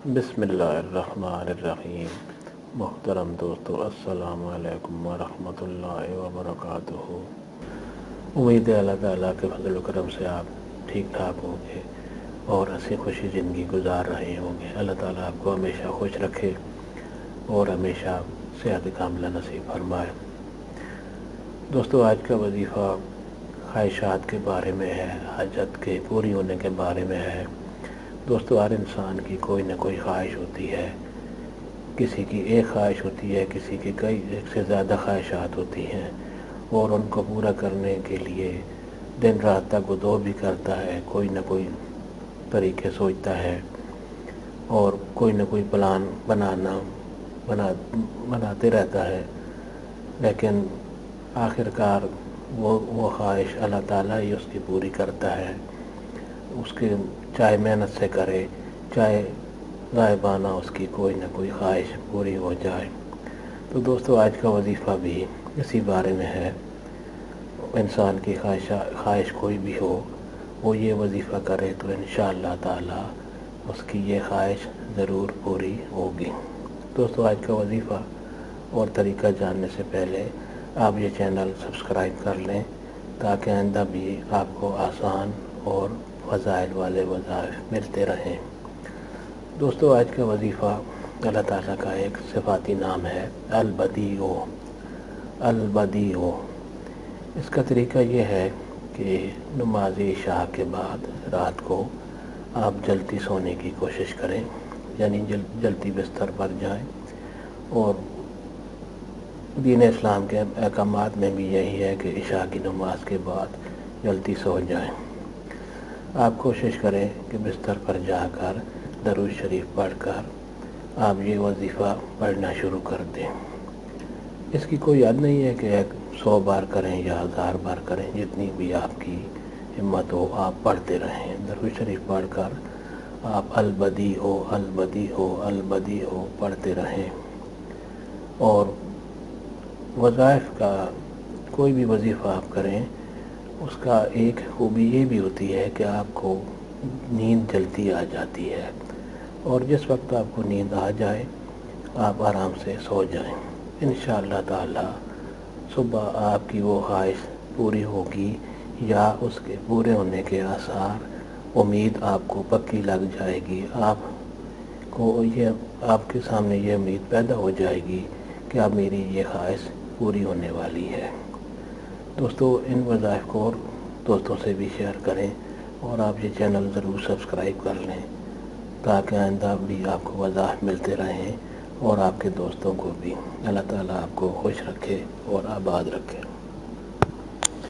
بسم اللہ الرحمن الرحیم۔ محترم دوستو، السلام علیکم ورحمۃ اللہ وبرکاتہ۔ امید ہے اللہ تعالیٰ کے فضل و کرم سے آپ ٹھیک ٹھاک ہوں گے اور ہنسی خوشی زندگی گزار رہے ہوں گے۔ اللہ تعالیٰ آپ کو ہمیشہ خوش رکھے اور ہمیشہ صحت کاملہ نصیب فرمائے۔ دوستو، آج کا وظیفہ خواہشات کے بارے میں ہے، حاجت کے پوری ہونے کے بارے میں ہے۔ دوستو، ہر انسان کی کوئی نہ کوئی خواہش ہوتی ہے۔ کسی کی ایک خواہش ہوتی ہے، کسی کی ایک سے زیادہ خواہشات ہوتی ہیں، اور ان کو پورا کرنے کے لیے دن رات تک وہ دو بھی کرتا ہے، کوئی نہ کوئی طریقے سوچتا ہے اور کوئی نہ کوئی پلان بناتے رہتا ہے، لیکن آخرکار وہ خواہش اللہ تعالیٰ ہی اس کی پوری کرتا ہے۔ اس کے چاہے محنت سے کرے، چاہے غائبانہ اس کی کوئی نہ کوئی خواہش پوری ہو جائے۔ تو دوستو، آج کا وظیفہ بھی اسی بارے میں ہے۔ انسان کی خواہش کوئی بھی ہو، وہ یہ وظیفہ کرے تو انشاءاللہ تعالی اس کی یہ خواہش ضرور پوری ہوگی۔ دوستو، آج کا وظیفہ اور طریقہ جاننے سے پہلے آپ یہ چینل سبسکرائب کر لیں تاکہ آئندہ بھی آپ کو آسان اور فضائل والے وظائف ملتے رہیں۔ دوستو، آج کا وظیفہ اللہ تعالیٰ کا ایک صفاتی نام ہے، البدیع۔ البدیع اس کا طریقہ یہ ہے کہ نماز عشاء کے بعد رات کو آپ جلدی سونے کی کوشش کریں، یعنی جلدی بستر پر جائیں، اور دین اسلام کے احکامات میں بھی یہی ہے کہ عشاء کی نماز کے بعد جلدی سو جائیں۔ آپ کوشش کریں کہ بستر پر جا کر درود شریف پڑھ کر آپ یہ وظیفہ پڑھنا شروع کر دیں۔ اس کی کوئی حد نہیں ہے کہ 100 بار کریں یا 1000 بار کریں، جتنی بھی آپ کی ہمت ہو آپ پڑھتے رہیں۔ درود شریف پڑھ کر آپ البدیع البدیع البدیع پڑھتے رہیں۔ اور وظائف کا کوئی بھی وظیفہ آپ کریں، اس کا ایک خوبی یہ بھی ہوتی ہے کہ آپ کو نیند جلدی آ جاتی ہے، اور جس وقت آپ کو نیند آ جائے آپ آرام سے سو جائیں۔ انشاءاللہ تعالی صبح آپ کی وہ خواہش پوری ہوگی، یا اس کے پورے ہونے کے آثار امید آپ کو پکی لگ جائے گی۔ آپ کے سامنے یہ امید پیدا ہو جائے گی کہ اب میری یہ خواہش پوری ہونے والی ہے۔ دوستو، ان وظائف کو اور دوستوں سے بھی شیئر کریں، اور آپ یہ چینل ضرور سبسکرائب کر لیں تاکہ آئندہ بھی آپ کو وظائف ملتے رہیں، اور آپ کے دوستوں کو بھی۔ اللہ تعالیٰ آپ کو خوش رکھے اور آباد رکھے۔